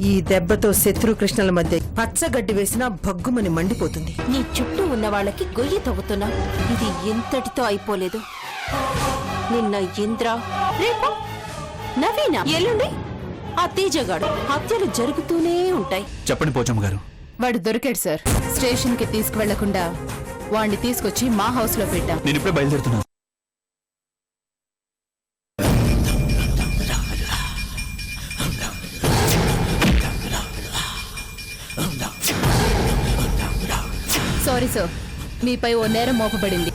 ఈ దెబ్బతో శత్రుకృష్ణల మధ్య పచ్చగడ్డి వేసినా భగ్గుమని మండిపోతుంది. నీ చుట్టూ ఉన్న వాళ్ళకి గొయ్యి తవ్వుతున్నా. ఇది ఎంతటితో అయిపోలేదు. నిన్న ఇంద్ర, రేపు నవీన, ఎల్లుండి ఆ తేజగాడు. హత్యలు జరుగుతూనే ఉంటాయి. చెప్పండి పోచమ్మ గారు. వాడు దొరికాడు సార్. స్టేషన్ కి తీసుకువెళ్లకుండా వాడిని తీసుకొచ్చి మా హౌస్ లో పెట్టాం. నేను ఇప్పుడే బయలుదేరుతున్నా. సారీ సార్, మీపై ఓ నేరం మోపబడింది.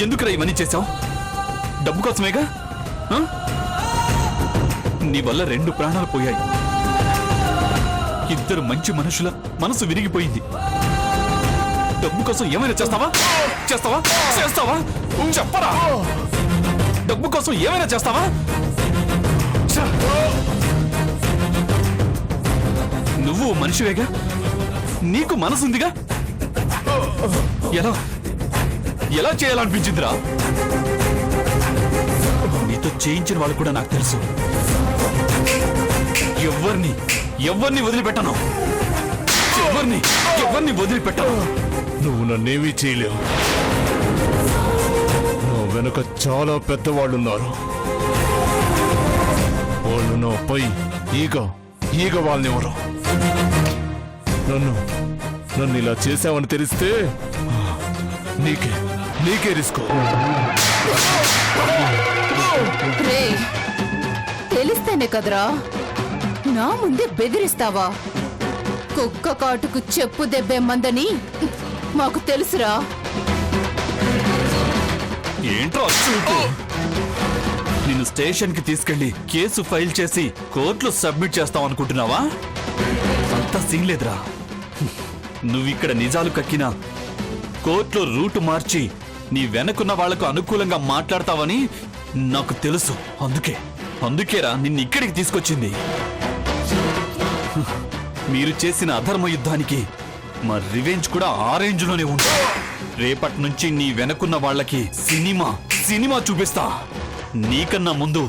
ఎందుకురా ఇవన్నీ చేశావు? డబ్బు కోసమేగా? నీ వల్ల 2 ప్రాణాలు పోయాయి. ఇద్దరు మంచి మనుషుల మనసు విరిగిపోయింది. డబ్బు కోసం ఏమైనా చేస్తావా? చెప్పరా. డబ్బు కోసం ఏమైనా చేస్తావా? నువ్వు మనిషివేగా, నీకు మనసుందిగా. ఎలా చేయాలనిపించిందిరా? నీతో చేయించిన వాళ్ళు కూడా నాకు తెలుసు. ఎవరిని వదిలిపెట్టను. ఎవరిని వదిలిపెట్టను. నువ్వు నన్నేమీ చేయలేవు. నా వెనుక చాలా పెద్దవాళ్ళున్నారు. వాళ్ళు నాపై ఈగ వాళ్ళెవరు. నన్ను ఇలా చేశావని తెలిస్తే నీకే రిస్క్. తెలిస్తేనే కదరా నా ముందే బెదిరిస్తావా? కుక్క కాటుకు చెప్పు దెబ్బే మందని మాకు తెలుసురా. ఏంట్రా చూపు? నిన్ను స్టేషన్ కి తీసుకెళ్లి కేసు ఫైల్ చేసి కోర్టులో సబ్మిట్ చేస్తావు అనుకుంటున్నావా? అంత సీన్ లేదురా. నువ్విక్కడ నిజాలు కక్కినా కోర్టులో రూటు మార్చి నీ వెనకున్న వాళ్లకు అనుకూలంగా మాట్లాడతావని నాకు తెలుసు. అందుకేరా నిన్ను ఇక్కడికి తీసుకొచ్చింది. మీరు చేసిన అధర్మ యుద్ధానికి మా రివెంజ్ కూడా ఆ రేంజ్ లోనే ఉంటుంది. రేపటి నుంచి నీ వెనకున్న వాళ్ళకి సినిమా చూపిస్తా. నీకన్నా ముందు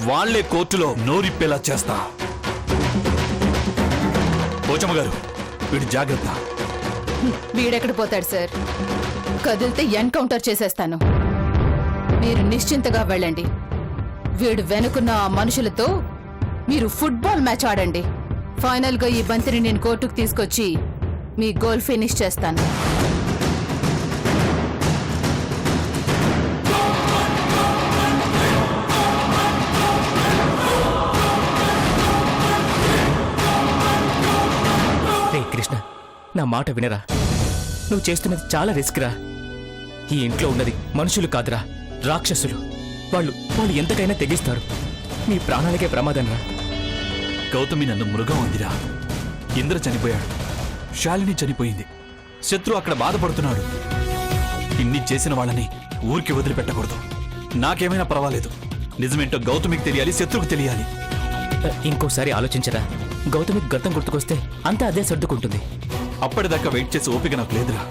వాళ్లే కోర్టులో నోరిప్పేలా చేస్తా. పోచమ్మ గారు, వీడు జాగ్రత్త. వీడెక్కడ పోతాడు సార్? కదిలితే ఎన్కౌంటర్ చేసేస్తాను. మీరు నిశ్చింతగా వెళ్ళండి. వీడు వెనుకున్న ఆ మనుషులతో మీరు ఫుట్బాల్ మ్యాచ్ ఆడండి. ఫైనల్ గా ఈ బంతిని నేను కోర్టుకు తీసుకొచ్చి మీ గోల్ ఫినిష్ చేస్తాను. కృష్ణ, నా మాట వినరా. నువ్వు చేస్తున్నది చాలా రిస్క్ రా. ఈ ఇంట్లో ఉన్నది మనుషులు కాదురా, రాక్షసులు. వాళ్ళు ఎంతకైనా తెగిస్తారు. నీ ప్రాణాలకే ప్రమాదం రా. గౌతమి నన్ను మృగం అందిరా. ఇంద్ర చనిపోయాడు, శాలిని చనిపోయింది, శత్రు అక్కడ బాధపడుతున్నాడు. ఇన్ని చేసిన వాళ్ళని ఊరికి వదిలిపెట్టకూడదు. నాకేమైనా పర్వాలేదు. నిజమేంటో గౌతమికి తెలియాలి, శత్రుకు తెలియాలి. ఇంకోసారి ఆలోచించరా. గౌతమికి గతం గుర్తుకొస్తే అంతా అదే సర్దుకుంటుంది. అప్పటిదాకా వెయిట్ చేసి ఓపిక నాకు లేదురా.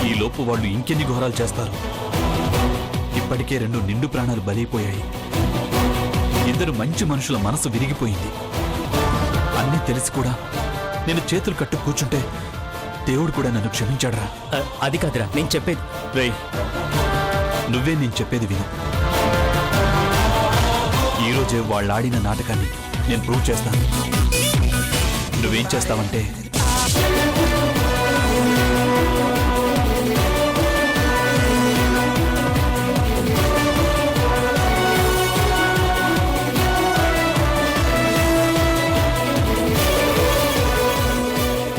ఈ లోపు వాళ్ళు ఇంకెన్ని ఘోరాలు చేస్తారు. ఇప్పటికే 2 నిండు ప్రాణాలు బలైపోయాయి. ఇద్దరు మంచి మనుషుల మనసు విరిగిపోయింది. అన్నీ తెలిసి కూడా నేను చేతులు కట్టు కూర్చుంటే దేవుడు కూడా నన్ను క్షమించాడురా. అది కాదురా నేను చెప్పేది. రేయ్, నువ్వే నేను చెప్పేది విను. ఈరోజే వాళ్ళు ఆడిన నాటకాన్ని నేను ప్రూవ్ చేస్తాను. నువ్వేం చేస్తావంటే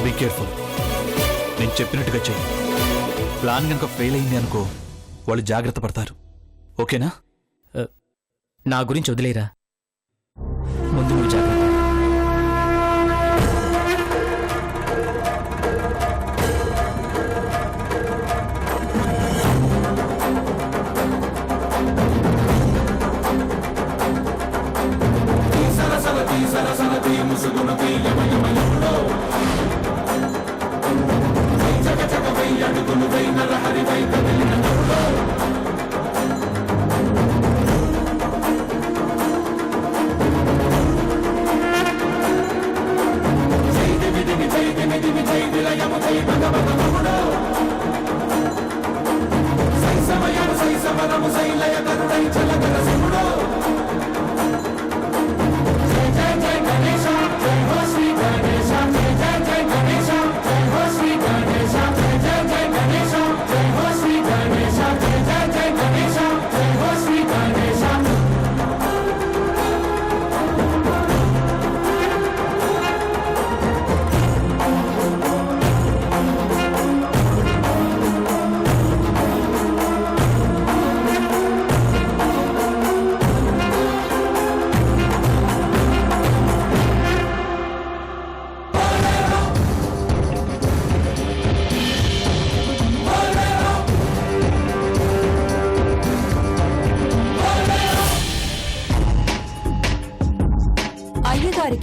బీ కేర్ఫుల్. నేను చెప్పినట్టుగా చెయ్యి. ప్లాన్ కనుక ఫెయిల్ అయింది అనుకో, వాళ్ళు జాగ్రత్త పడతారు. ఓకేనా? నా గురించి వదిలేరా. ముందు నువ్వు జాగ్రత్త.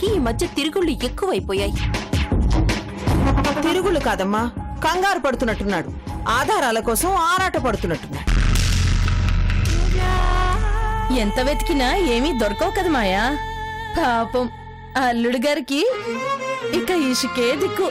వీడికి ఈ మధ్య తిరుగుళ్ళు ఎక్కువైపోయాయి. తిరుగులు కాదమ్మా, కంగారు పడుతున్నట్టున్నాడు. ఆధారాల కోసం ఆరాట పడుతున్నట్టున్నాడు. ఎంత వెతికినా ఏమీ దొరకవు కదా మాయా. పాపం అల్లుడు గారికి ఇక ఇసుకే దిక్కు.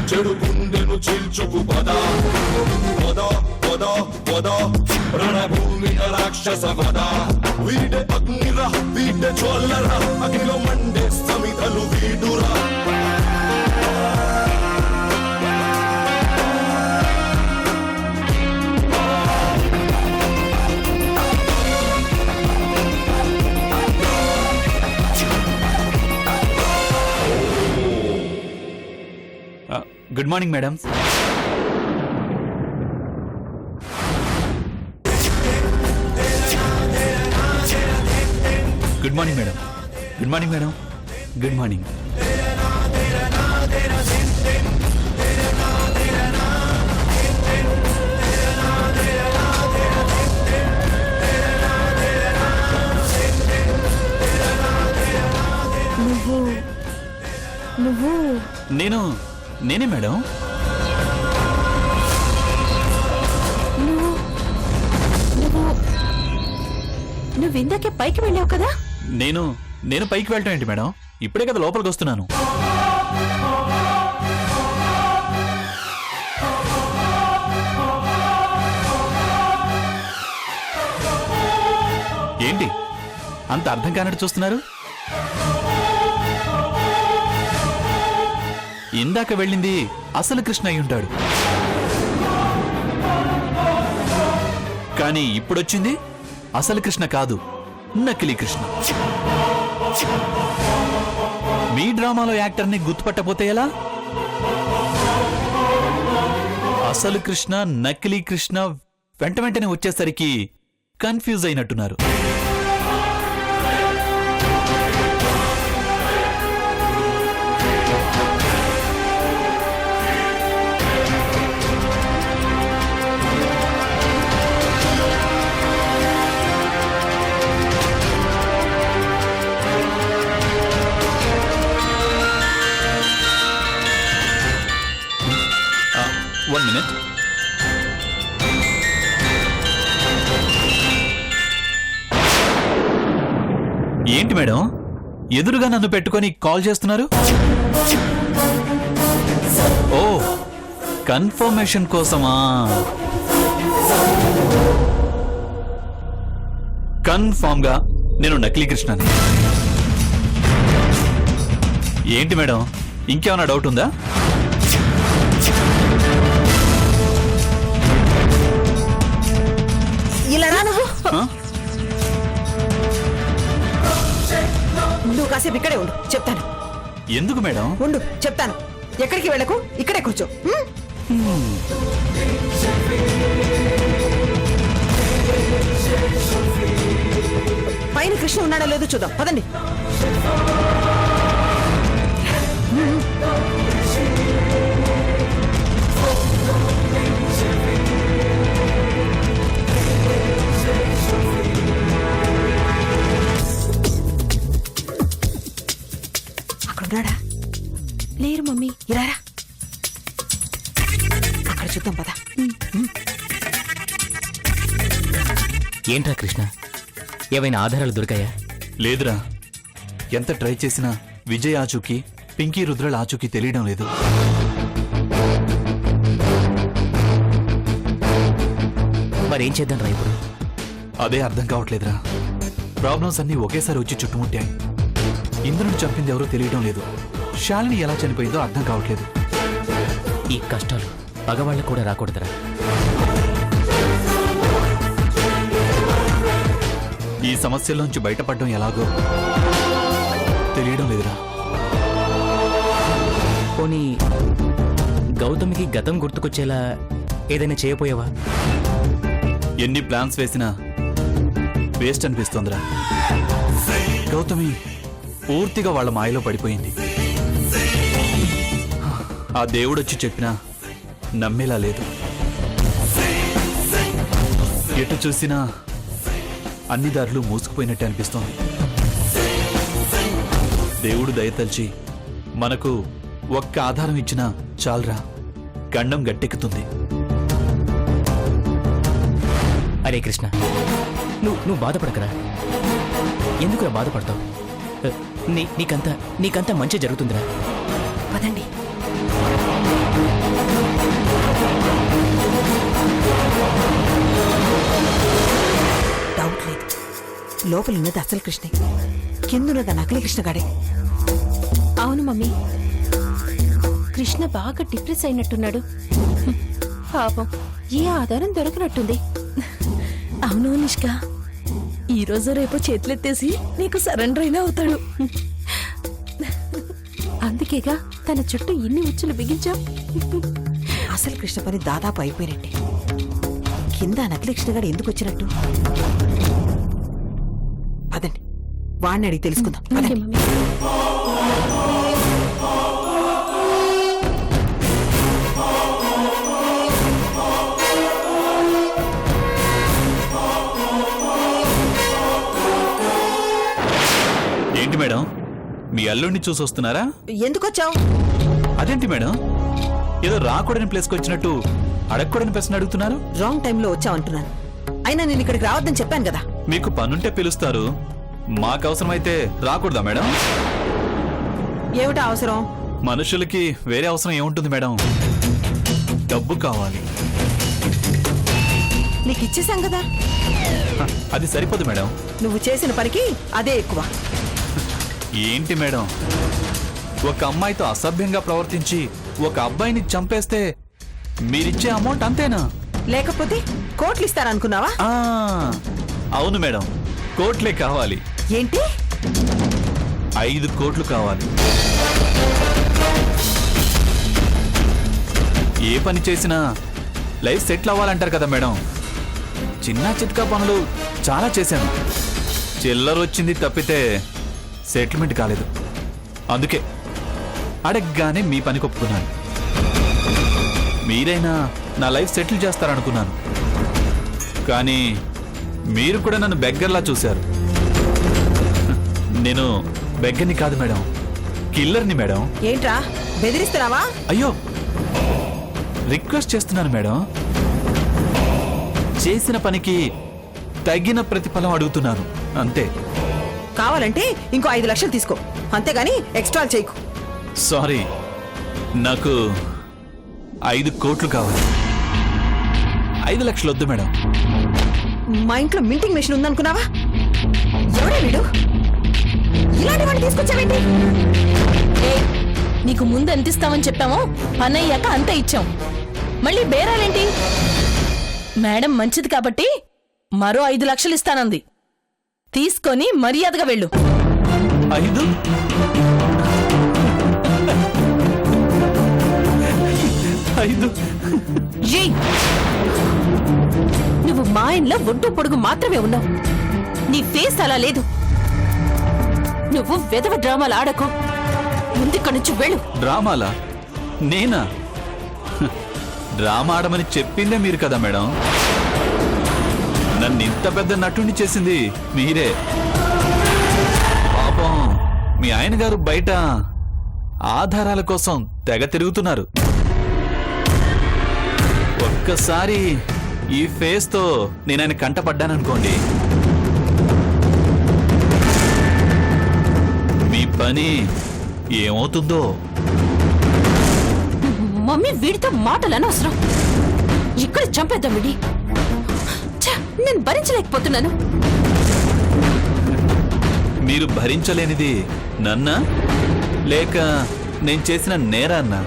చెడు గుండెను చీల్చుకు పద పద పద పద రణభూమి రాక్షస పద వీడే అగ్నిరా వీడే జ్వల్లరా అగ్నిలో మండే సమితలు వీడురా good morning madam. Good morning madam. Good morning madam. Good morning. నేనే మేడం. నువ్వు ఇందాకే పైకి వెళ్ళావు కదా. నేను పైకి వెళ్ళటం ఏంటి మేడం? ఇప్పుడే కదా లోపలికి వస్తున్నాను. ఏంటి అంత అర్థం కానట్టు చూస్తున్నారు? ఇందాక వెళ్ళింది అసలు కృష్ణ అయి ఉంటాడు, కానీ ఇప్పుడొచ్చింది అసలు కృష్ణ కాదు, నకిలీ కృష్ణ. మీ డ్రామాలో యాక్టర్ని గుర్తుపట్టపోతే ఎలా? అసలు కృష్ణ నకిలీ కృష్ణ వెంటనే వచ్చేసరికి కన్ఫ్యూజ్ అయినట్టున్నారు. One minute. ఏంటి మేడం ఎదురుగా నన్ను పెట్టుకొని కాల్ చేస్తున్నారు? ఓ, కన్ఫర్మేషన్ కోసమా? కన్ఫర్మ్ గా నేను నకిలీ కృష్ణని. ఏంటి మేడం ఇంకేమైనా డౌట్ ఉందా? ఇలా రా నువ్వు. నువ్వు కాసేపు ఇక్కడే ఉండు, చెప్తాను. ఎందుకు మేడం? ఉండు చెప్తాను. ఎక్కడికి వెళ్ళకు, ఇక్కడే కూర్చో. పైన కృష్ణ ఉన్నాడో లేదో చూద్దాం, పదండి. ఉన్నాడా? లేరు మమ్మీ. ఇరారా, అక్కడ చూద్దాం పద. ఏంట్రా కృష్ణ, ఏవైనా ఆధారాలు దొరికాయా? లేదురా, ఎంత ట్రై చేసినా విజయ్ ఆచూకీ, పింకీ రుద్రల ఆచూకీ తెలియడం లేదు. మరేం చేద్దాం రా ఇప్పుడు? అదే అర్థం కావట్లేదురా. ప్రాబ్లమ్స్ అన్నీ ఒకేసారి వచ్చి చుట్టుముట్టాయి. ఇంద్రుని చంపింది ఎవరో తెలియడం లేదు. శాలిని ఎలా చనిపోయిందో అర్థం కావట్లేదు. ఈ కష్టాలు పగవాళ్ళకు కూడా రాకూడదురా. ఈ సమస్యల్లోంచి బయటపడడం ఎలాగో తెలియడం లేదురా. పోనీ గౌతమికి గతం గుర్తుకొచ్చేలా ఏదైనా చేయపోయావా? ఎన్ని ప్లాన్స్ వేసినా వేస్ట్ అనిపిస్తోందిరా. గౌతమి పూర్తిగా వాళ్ళ మాయలో పడిపోయింది. ఆ దేవుడొచ్చి చెప్పినా నమ్మేలా లేదు. ఎటు చూసినా అన్ని దారులు మూసుకుపోయినట్టే అనిపిస్తోంది. దేవుడు దయతల్చి మనకు ఒక్క ఆధారం ఇచ్చినా చాలరా, గండం గట్టెక్కుతుంది. అరే కృష్ణ, నువ్వు బాధపడకరా. ఎందుకురా బాధపడతావు? నీకంతా మంచి జరుగుతుందిరా. పదండి. డౌట్ లేదు, లోపల ఉన్నది అసలు కృష్ణే, కిందున్నది నకిలీ కృష్ణగాడే. అవును మమ్మీ, కృష్ణ బాగా డిప్రెస్ అయినట్టున్నాడు. పాపం ఏ ఆధారం దొరకనట్టుంది. అవును నిష్క, ఈ రోజు రేపు చేతులెత్తేసి నీకు సరెండర్ అయినా అవుతాడు. అందుకేగా తన చుట్టూ ఇన్ని ఉచ్చులు బిగించాం. అసలు కృష్ణ పని దాదాపు అయిపోయినట్టే. కింద నకిలీ కృష్ణగాడు ఎందుకు వచ్చినట్టు? పదండి, వాడిని అడిగి తెలుసుకుందాం. పదండి. ఏంటి మేడం, మీ అల్లుడిని చూసి వస్తున్నారా? ఎందుకు వచ్చావు? అదేంటి మేడం, ఏదో రాకూడని ప్లేస్కి వచ్చినట్టు అడగకూడని ప్రశ్న అడుగుతున్నారు. రాంగ్ టైంలో వచ్చావు అంటున్నాను. అయినా నేను ఇక్కడికి రావద్దని చెప్పాను కదా. మీకు పనుంటే పిలుస్తారు, మాకు అవసరమైతే రాకూడదా మేడం? ఏమిటా అవసరం? మనుషులకి వేరే అవసరం ఏముంటుంది మేడం? డబ్బు కావాలి. నీకు ఇచ్చేసాం కదా. హ, అది సరిపోదు మేడం. నువ్వు చేసిన పనికి అదే ఎక్కువ. ఏంటి మేడం, ఒక అమ్మాయితో అసభ్యంగా ప్రవర్తించి ఒక అబ్బాయిని చంపేస్తే మీరిచ్చే అమౌంట్ అంతేనా? లేకపోతే కోట్లు ఇస్తారనుకున్నావా? ఆ, అవును మేడం, కోట్లే కావాలి. ఏంటి? 5 కోట్లు కావాలి. ఏ పని చేసినా లైఫ్ సెటిల్ అవ్వాలంటారు కదా మేడం. చిన్న చిట్కా పనులు చాలా చేశాను, చిల్లర వచ్చింది తప్పితే సెటిల్మెంట్ కాలేదు. అందుకే అడగగానే మీ పని ఒప్పుకున్నాను. మీరైనా నా లైఫ్ సెటిల్ చేస్తారనుకున్నాను, కానీ మీరు కూడా నన్ను బెగ్గర్లా చూశారు. నేను బెగ్గర్ని కాదు మేడం, కిల్లర్ని మేడం. ఏంట్రా బెదిరిస్తున్నావా? అయ్యో, రిక్వెస్ట్ చేస్తున్నాను మేడం. చేసిన పనికి తగిన ప్రతిఫలం అడుగుతున్నాను, అంతే. కావాలంటే ఇంకో 5 లక్షలు తీసుకో, అంతేగాని ఎక్స్ట్రా చేయకు. సారీ, నాకు 5 కోట్లు కావాలి. 5 లక్షలు వద్దు మేడం. మా ఇంట్లో మింటింగ్ మెషిన్ ఉందనుకున్నావా? ఎవడే వీడు? ఇలాంటి వాడిని తీసుకొచ్చావేంటి? నీకు ముందు ఎంత ఇస్తామని చెప్పామో పని అయ్యాక అంత ఇచ్చాం. మళ్ళీ బేరాలేంటి? మేడం మంచిది కాబట్టి మరో 5 లక్షలు ఇస్తానంది. తీసుకొని మర్యాదగా వెళ్ళు. 5? నువ్వు మా ఇంట్లో ఒడ్డు పొడుగు మాత్రమే ఉన్నావు. నీ ఫేస్ అలా లేదు. నువ్వు వెధవ డ్రామాలు ఆడకు. ముందుక్కడి నుంచి వెళ్ళు. డ్రామాలా? నేనా? డ్రామా ఆడమని చెప్పిందే మీరు కదా మేడం. నన్ను ఇంత పెద్ద నటుడిని చేసింది మీరే. పాపం మీ ఆయన గారు బయట ఆధారాల కోసం తెగ తిరుగుతున్నారు. ఒక్కసారి ఈ ఫేస్ తో నేనైనా కంటపడ్డాననుకోండి, మీ పని ఏమవుతుందో. మమ్మీ వీడితో మాటలు అనవసరం. ఇక్కడ చంపేద్దాం వీడి. నేను భరించలేకపోతున్నాను. మీరు భరించలేనిది నన్నా లేక నేను చేసిన నేరాన్నా?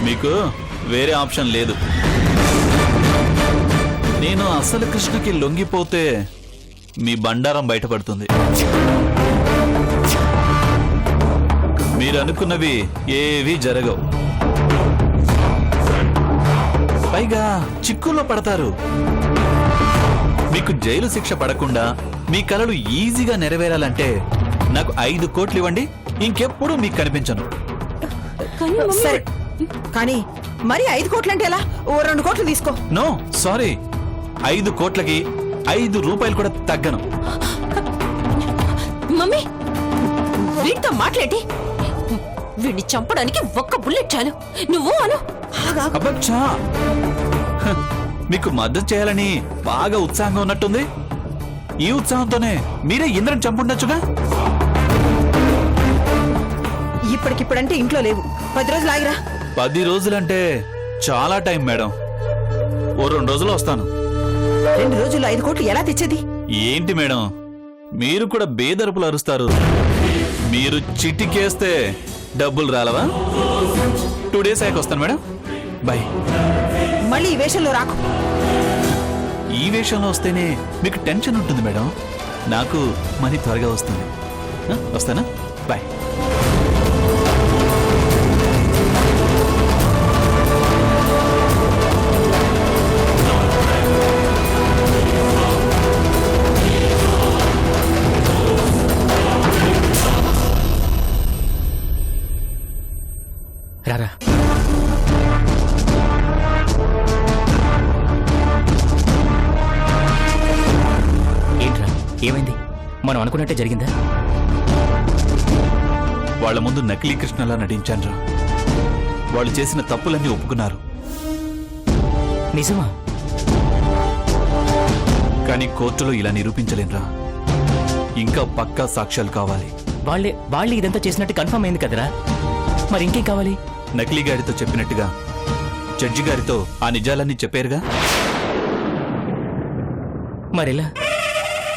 మీకు వేరే ఆప్షన్ లేదు. నేను అసలు కృష్ణకి లొంగిపోతే మీ బండారం బయటపడుతుంది. మీరు అనుకున్నవి ఏవీ జరగవు. పైగా చిక్కుల్లో పడతారు. మీకు జైలు శిక్ష పడకుండా మీ కలలు ఈజీగా నెరవేరాలంటే నాకు 5 కోట్లు ఇవ్వండి, ఇంకెప్పుడు మీకు కనిపించను. సరే, కానీ మరి 5 కోట్లు అంటే ఎలా? ఓ 2 కోట్లు తీసుకో. నో సారీ, 5 కోట్లకి 5 రూపాయలు కూడా తగ్గను. మమ్మీ వీడితో మాట్లాడి వీడిని చంపడానికి ఒక్క బుల్లెట్ చాలు. నువ్వు అను. అబ్బచ్చా, మీకు మద్దతు చేయాలని బాగా ఉత్సాహంగా ఉన్నట్టుంది. ఈ ఉత్సాహంతోనే మీరే ఇంద్రని చంపుండొచ్చుగా. ఇప్పటికిప్పుడంటే ఇంట్లో లేవు. 10 రోజులు ఆగిరా. 10 రోజులంటే చాలా టైం మేడం. ఓ 2 రోజులు వస్తాను. 2 రోజుల్లో 5 కోట్లు ఎలా తెచ్చేది? ఏంటి మేడం, మీరు కూడా బేదరుపులు అరుస్తారు. మీరు చిటికేస్తే డబ్బులు రాలవా? 2 డేస్ అయ్యాక వస్తాను మేడం. బాయ్. మళ్ళీ ఈ వేషంలో రాకు. ఈ వేషంలో వస్తేనే మీకు టెన్షన్ ఉంటుంది మేడం. నాకు మనీ త్వరగా వస్తుంది. వస్తానా? బాయ్. రారా. ఏంట్రా, ఏమైంది? మనం అనుకున్నట్టే జరిగిందా? వాళ్ళ ముందు నకిలీ కృష్ణలా నటించాను. వాళ్ళు చేసిన తప్పులన్నీ ఒప్పుకున్నారు. నిజమా? కానీ కోర్టులో ఇలా నిరూపించలేనురా. ఇంకా పక్కా సాక్ష్యాలు కావాలి. వాళ్ళే ఇదంతా చేసినట్టు కన్ఫర్మ్ అయింది కదరా, మరి ఇంకేం కావాలి? నకిలీ గారితో చెప్పినట్టుగా జడ్జి గారితో ఆ నిజాలన్నీ చెప్పారుగా. మరెలా?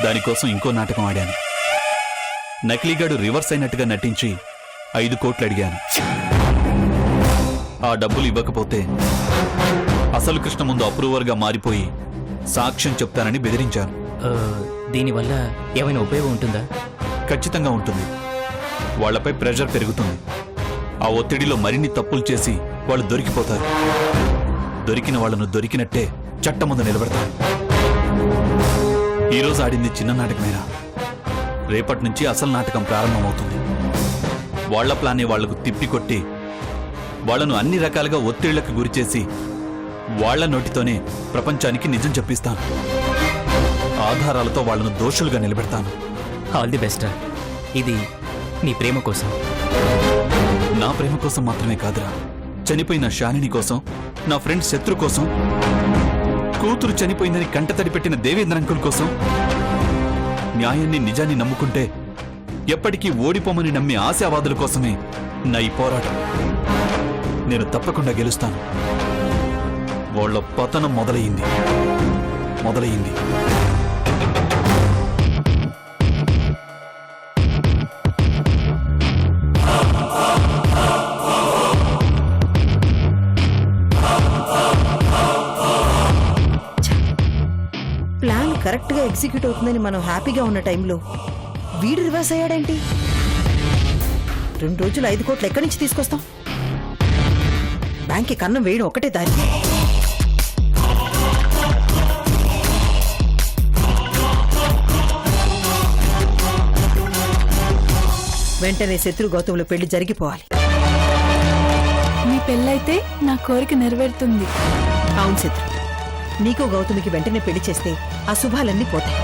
దానికోసం ఇంకో నాటకం ఆడాను. నకిలీగాడు రివర్స్ అయినట్టుగా నటించి 5 కోట్లు అడిగాను. ఆ డబ్బులు ఇవ్వకపోతే అసలు కృష్ణ ముందు అప్రూవర్గా మారిపోయి సాక్ష్యం చెప్తానని బెదిరించాను. దీనివల్ల ఏమైనా ఉపయోగం ఉంటుందా? ఖచ్చితంగా ఉంటుంది. వాళ్లపై ప్రెషర్ పెరుగుతుంది. ఆ ఒత్తిడిలో మరిన్ని తప్పులు చేసి వాళ్ళు దొరికిపోతారు. దొరికిన వాళ్లను దొరికినట్టే చట్టం ముందు నిలబెడతారు. ఈరోజు ఆడింది చిన్న నాటకమేనా? రేపటి నుంచి అసలు నాటకం ప్రారంభమవుతుంది. వాళ్ల ప్లానే వాళ్లకు తిప్పికొట్టి వాళ్లను అన్ని రకాలుగా ఒత్తిళ్లకు గురిచేసి వాళ్ల నోటితోనే ప్రపంచానికి నిజం చెప్పిస్తాను. ఆధారాలతో వాళ్లను దోషులుగా నిలబెడతాను. All the best. ఇది నీ ప్రేమ కోసం. నా ప్రేమ కోసం మాత్రమే కాదురా, చనిపోయిన శాలిని కోసం, నా ఫ్రెండ్ శత్రు కోసం, కూతురు చనిపోయిందని కంటతడి పెట్టిన దేవేంద్ర అంకుల్ కోసం, న్యాయాన్ని నిజాన్ని నమ్ముకుంటే ఎప్పటికీ ఓడిపోమని నమ్మే ఆశావాదుల కోసమే నా ఈ పోరాటం. నేను తప్పకుండా గెలుస్తాను. వాళ్ళ పతనం మొదలైంది. ప్లాన్ కరెక్ట్ గా ఎగ్జిక్యూట్ అవుతుందని మనం హ్యాపీగా ఉన్న టైంలో వీడు రివర్స్ అయ్యాడేంటి? 2 రోజులు 5 కోట్లు ఎక్కడి నుంచి తీసుకొస్తాం? బ్యాంక్కి కన్నం వేయడం ఒకటే దారి. వెంటనే శత్రు గౌతముల పెళ్లి జరిగిపోవాలి. మీ పెళ్ళైతే నా కోరిక నెరవేరుతుంది. అవును శత్రు, నీకు గౌతమికి వెంటనే పెళ్లి చేస్తే అశుభాలన్నీ పోతాయి.